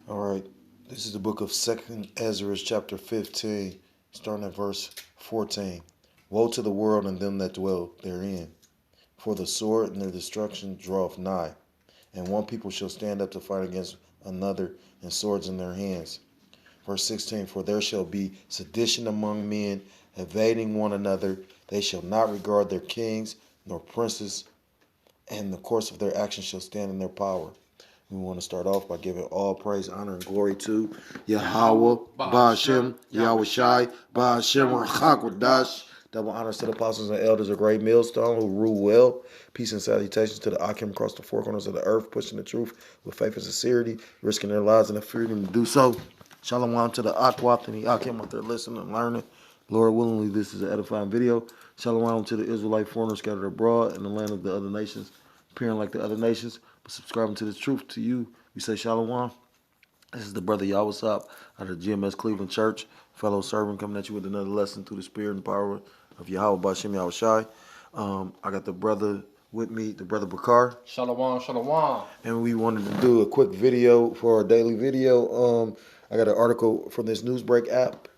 All right. This is the book of Second Ezra, chapter 15, starting at verse 14. Woe to the world and them that dwell therein, for the sword and their destruction draweth nigh, and one people shall stand up to fight against another, and swords in their hands. Verse 16, for there shall be sedition among men, evading one another. They shall not regard their kings nor princes, and the course of their actions shall stand in their power. We want to start off by giving all praise, honor, and glory to Yahweh, Ba'ashem, Yahweh Shai, Ba'ashem, Rachakwadash. Double honors to the apostles and elders of Great Millstone who rule well. Peace and salutations to the Akim across the four corners of the earth, pushing the truth with faith and sincerity, risking their lives and the freedom to do so. Shalom to the Akwat and the Akim out there listening and learning. Lord willingly, this is an edifying video. Shalom to the Israelite foreigners scattered abroad in the land of the other nations, appearing like the other nations, but subscribing to the truth. To you, we say Shalom. This is the brother Yahweh out of the GMS Cleveland Church, fellow servant, coming at you with another lesson through the spirit and power of Yahweh Ba'ashem Yahweh Shai. I got the brother with me, the brother Bakar. Shalom, shalom. And we wanted to do a quick video for our daily video. I got an article from this Newsbreak app.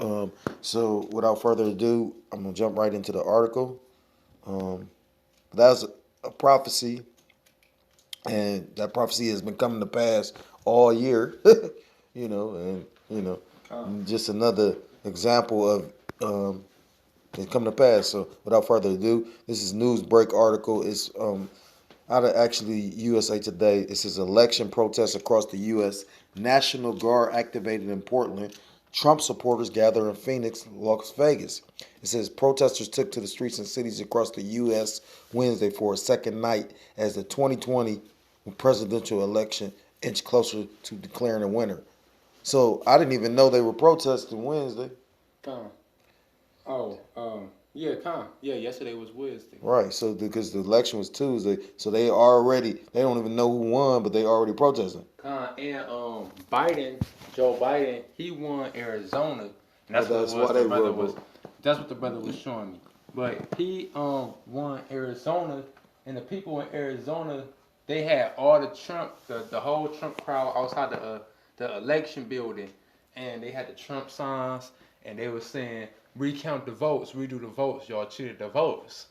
So without further ado, I'm going to jump right into the article. That's a prophecy, and that prophecy has been coming to pass all year. Just another example of it coming to pass. So without further ado, this is Newsbreak article. It's out of actually USA Today. It says election protests across the U.S. National Guard activated in Portland. Trump supporters gather in Phoenix, Las Vegas. It says protesters took to the streets in cities across the U.S. Wednesday for a second night as the 2020 presidential election inched closer to declaring a winner. So I didn't even know they were protesting Wednesday. Yeah, yesterday was Wednesday. Right, so because the election was Tuesday, so they don't even know who won, but they already protesting. Joe Biden, he won Arizona. And that's what the brother was showing me. But he won Arizona, and the people in Arizona, they had all the whole Trump crowd outside the election building, and they had the Trump signs, and they were saying, recount the votes, redo the votes, y'all cheated the votes.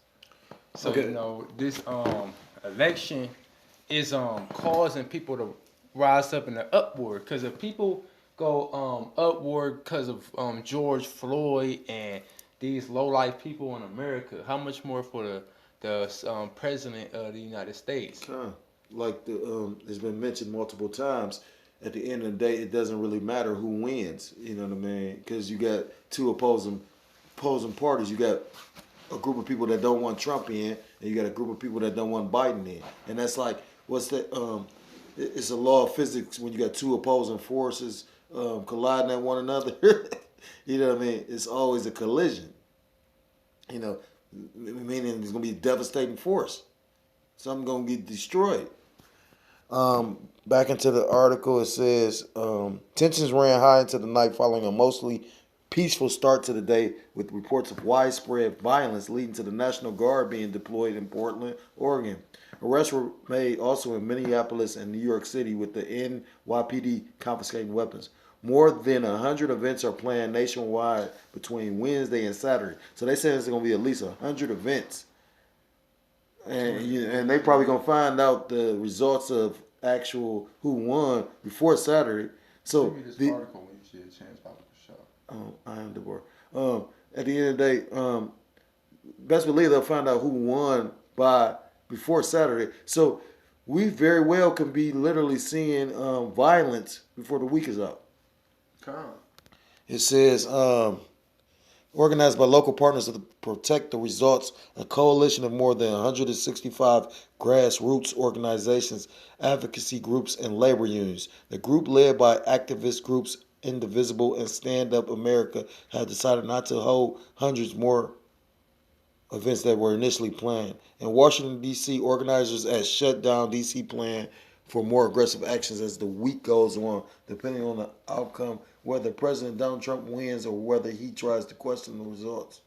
So Okay. This election is causing people to rise up in the upward, because if people go upward because of George Floyd and these low life people in America, how much more for the president of the United States? Like it's been mentioned multiple times. At the end of the day, it doesn't really matter who wins. You know what I mean? Because you got two opposing parties. You got a group of people that don't want Trump in, and you got a group of people that don't want Biden in. And that's like, what's that? It's a law of physics when you got two opposing forces colliding at one another. You know what I mean? It's always a collision. Meaning it's going to be a devastating force. Something going to get destroyed. Back into the article, it says tensions ran high into the night following a mostly peaceful start to the day with reports of widespread violence leading to the National Guard being deployed in Portland, Oregon. Arrests were made also in Minneapolis and New York City with the NYPD confiscating weapons. More than 100 events are planned nationwide between Wednesday and Saturday. So they say there's going to be at least 100 events. And they probably going to find out the results of actual who won before Saturday. So give me this article when you see a chance, Papa, for sure. I am Deborah. At the end of the day, best believe they'll find out who won by before Saturday. So we very well can be literally seeing violence before the week is out. It says organized by local partners to protect the results, a coalition of more than 165 grassroots organizations, advocacy groups, and labor unions. The group led by activist groups Indivisible and Stand Up America have decided not to hold hundreds more events that were initially planned. In Washington, D.C., organizers have shut down D.C. plan for more aggressive actions as the week goes on, depending on the outcome, whether President Donald Trump wins or whether he tries to question the results.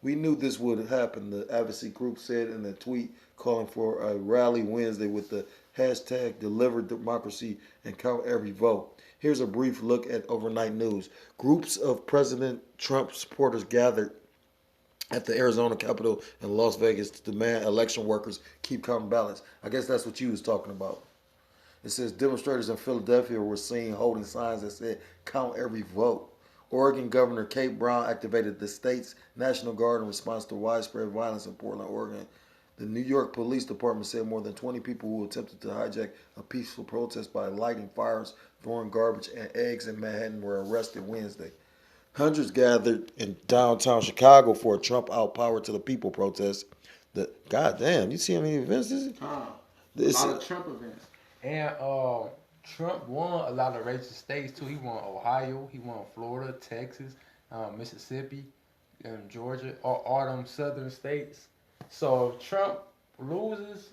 We knew this would happen, the advocacy group said in a tweet calling for a rally Wednesday with the hashtag Deliver Democracy and Count Every Vote. Here's a brief look at overnight news. Groups of President Trump supporters gathered at the Arizona Capitol in Las Vegas to demand election workers keep counting ballots. I guess that's what you was talking about. It says demonstrators in Philadelphia were seen holding signs that said "Count every vote." Oregon Governor Kate Brown activated the state's National Guard in response to widespread violence in Portland, Oregon. The New York Police Department said more than 20 people who attempted to hijack a peaceful protest by lighting fires, throwing garbage, and eggs in Manhattan were arrested Wednesday. Hundreds gathered in downtown Chicago for a Trump out power to the people protest. Goddamn, you see how many events this is? A lot of Trump events. And Trump won a lot of racist states too. He won Ohio, he won Florida, Texas, Mississippi, and Georgia, all them southern states. So if Trump loses,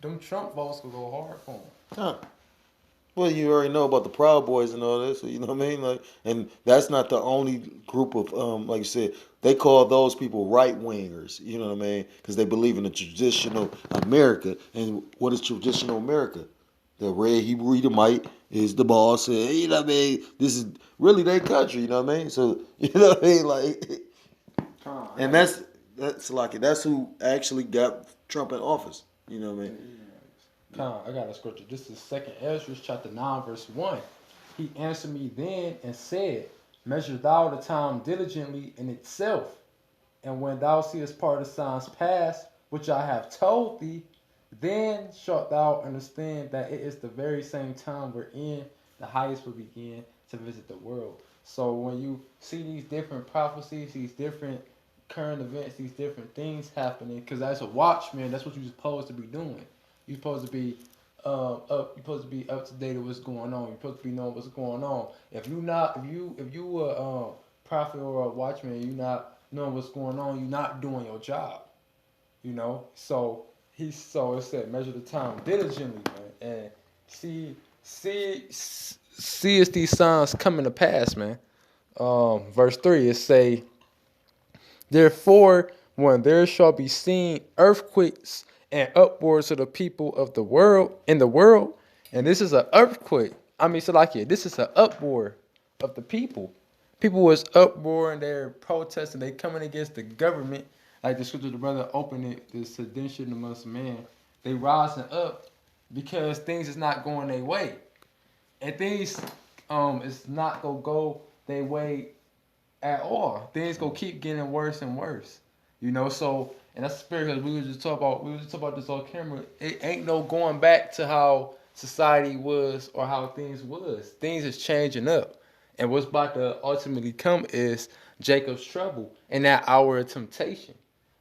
them Trump votes will go hard for him. Huh. Well, you already know about the Proud Boys and all this, so you know what I mean. Like, and that's not the only group of, like you said, they call those people right wingers. You know what I mean? Because they believe in the traditional America. And what is traditional America? The red Hebrew Edomite is the boss. And, you know what I mean? This is really their country. You know what I mean? So you know what I mean? Like, and that's like that's who actually got Trump in office. You know what I mean? I got a scripture. This is 2nd Ezra chapter 9 verse 1. He answered me then and said, measure thou the time diligently in itself, and when thou seest part of the signs pass, which I have told thee, then shalt thou understand that it is the very same time wherein the highest will begin to visit the world. So when you see these different prophecies, these different current events, these different things happening, because as a watchman, that's what you're supposed to be doing. You're supposed to be up. You're supposed to be up to date with what's going on. You're supposed to be knowing what's going on. If you a prophet or a watchman, you're not knowing what's going on. You're not doing your job. You know. So it said measure the time diligently, man, and see as these signs coming to pass, man. Verse 3 it say, therefore, when there shall be seen earthquakes and upwards of the people of the world in the world, and this is an earthquake. I mean, so like this is an uproar of the people. People was uproar and they're protesting. They coming against the government, like the scripture the brother opened it. The sedition amongst men. They rising up because things is not going their way, and things is not gonna go their way at all. Things gonna keep getting worse and worse. You know, so and that's the spirit because we were just talking about this on camera. It ain't no going back to how society was or how things was. Things is changing up. And what's about to ultimately come is Jacob's trouble and that hour of temptation.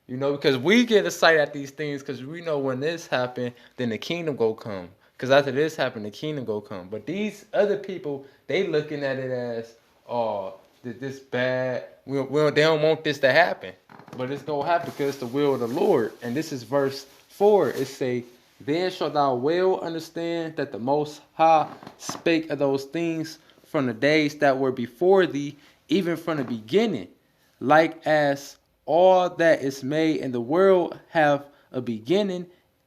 You know, because we get excited at these things because we know when this happen, then the kingdom go come. Because after this happen, the kingdom go come. But these other people, they looking at it as, oh, this bad. They don't want this to happen. But it's going to happen because it's the will of the Lord. And this is verse 4. It say, then shalt thou well understand that the Most High spake of those things from the days that were before thee, even from the beginning. Like as all that is made in the world have a beginning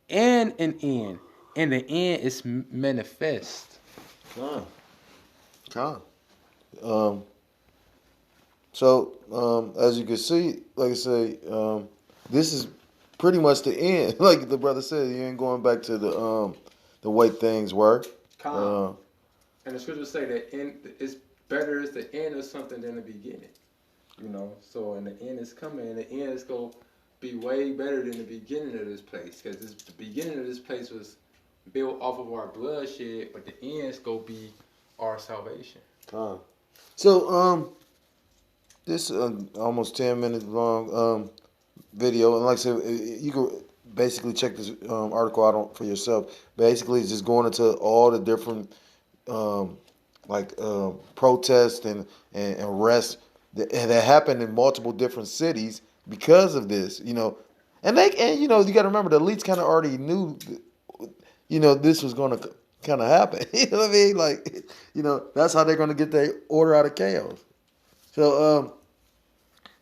and an end. And the end is manifest. Con. So, as you can see, like I say, this is pretty much the end. Like the brother said, you ain't going back to the way things were. And the scriptures say that it's better is the end of something than the beginning. You know, so and the end is coming, and the end is going to be way better than the beginning of this place, because the beginning of this place was built off of our bloodshed, but the end is going to be our salvation. So, this almost 10 minutes long video, and like I said, you can basically check this article out for yourself. Basically, it's just going into all the different protests and arrests that happened in multiple different cities because of this. You know, and you know, you got to remember the elites kind of already knew, you know, this was going to kind of happen. You know what I mean? Like, you know, that's how they're going to get their order out of chaos. So,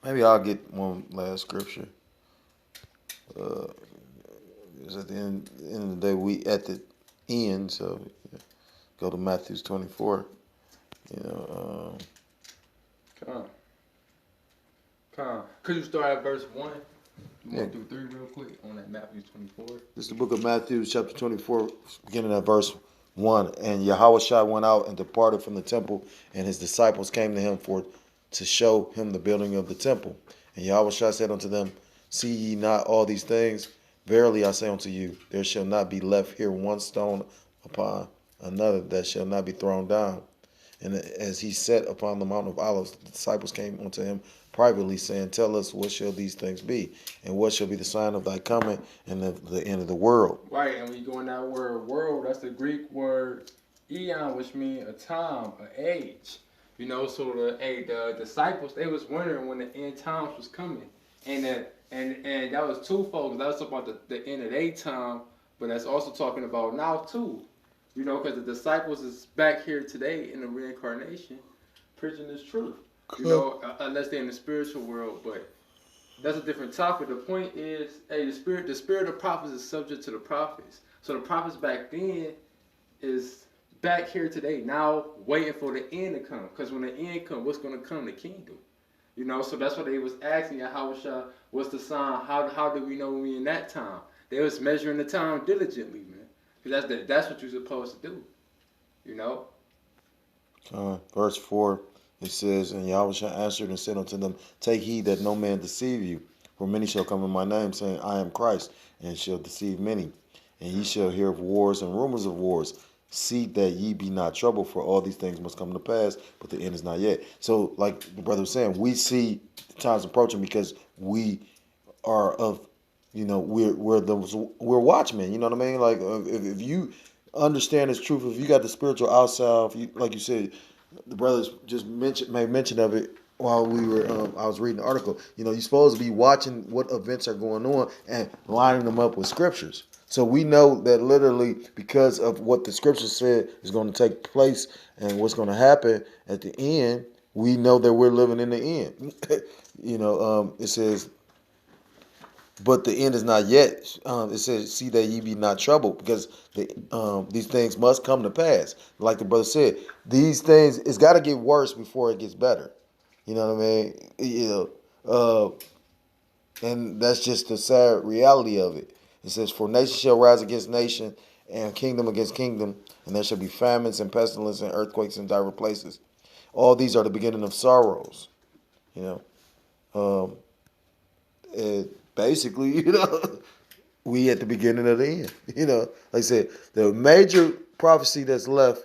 Maybe I'll get one last scripture. Because at the end of the day, we at the end, so go to Matthew 24. You know, Come on. Come on. Could you start at verse 1? You yeah. want to do 3 real quick on that Matthew 24? This is the book of Matthew, chapter 24, beginning at verse 1. And Yahushua went out and departed from the temple, and his disciples came to him to show him the building of the temple. And Yahushua said unto them, See ye not all these things? Verily I say unto you, there shall not be left here one stone upon another that shall not be thrown down. And as he sat upon the Mount of Olives, the disciples came unto him privately, saying, Tell us, what shall these things be? And what shall be the sign of thy coming and of the end of the world? Right, and when you go in that word world, that's the Greek word eon, which means a time, an age. You know, so the disciples, they was wondering when the end times was coming. And that was twofold. That was about the end of their time, but that's also talking about now too. You know, because the disciples is back here today in the reincarnation, preaching this truth. You know, unless they're in the spiritual world, but that's a different topic. The point is, hey, the spirit of prophets is subject to the prophets. So the prophets back then is back here today, now waiting for the end to come. Because when the end comes, what's going to come? The kingdom. You know, so that's what they was asking Yahushua, what's the sign? How do we know when we in that time? They was measuring the time diligently, man. Because that's what you're supposed to do. You know? Verse 4, it says, And Yahushua answered and said unto them, Take heed that no man deceive you. For many shall come in my name, saying, I am Christ, and shall deceive many. And ye shall hear of wars and rumors of wars. See that ye be not troubled, for all these things must come to pass, but the end is not yet. So, like the brother was saying, we see the times approaching because we are of, we're watchmen. You know what I mean? Like if you understand this truth, if you got the spiritual outside, if you, like you said, the brothers just made mention of it while we were. I was reading the article. You know, you're supposed to be watching what events are going on and lining them up with scriptures. So we know that literally because of what the scripture said is going to take place and what's going to happen at the end, we know that we're living in the end. It says, but the end is not yet. It says, see that ye be not troubled, because these things must come to pass. Like the brother said, these things, it's got to get worse before it gets better. You know what I mean? And that's just the sad reality of it. It says, for nation shall rise against nation, and kingdom against kingdom, and there shall be famines and pestilence and earthquakes in diverse places. All these are the beginning of sorrows. Basically, we at the beginning of the end. Like I said, the major prophecy that's left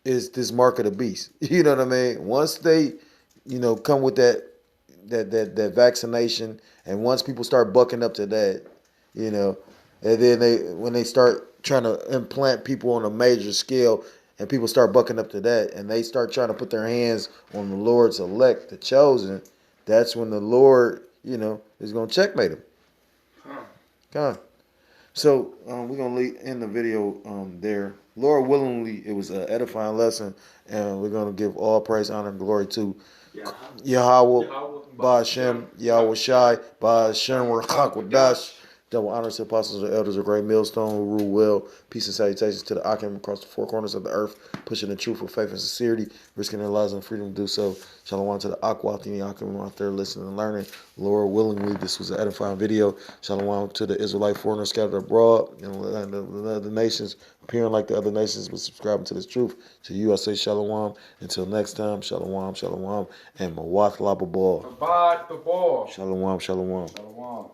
is this mark of the beast. You know what I mean? Once they, come with that vaccination, and once people start bucking up to that, and then when they start trying to implant people on a major scale, and people start bucking up to that, and they start trying to put their hands on the Lord's elect, the chosen, that's when the Lord, is going to checkmate them. Huh. So we're going to end the video there. Lord willingly, it was an edifying lesson, and we're going to give all praise, honor, and glory to Yahweh, Ba'Hashem, Yahweh Shai, Ba'Hashem, Rachakwadash. Double honors to apostles and elders of Great Millstone who rule well. Peace and salutations to the Akim across the four corners of the earth, pushing the truth with faith and sincerity, risking their lives and freedom to do so. Shalom to the Akwatini Akim out there listening and learning. Lord willingly, this was an edifying video. Shalom to the Israelite foreigners scattered abroad and the other nations, appearing like the other nations, but subscribing to this truth. To you, I say shalom. Until next time, shalom, shalom, and Mawat Lababal. Abad the ball. Shalom, shalom. Shalom.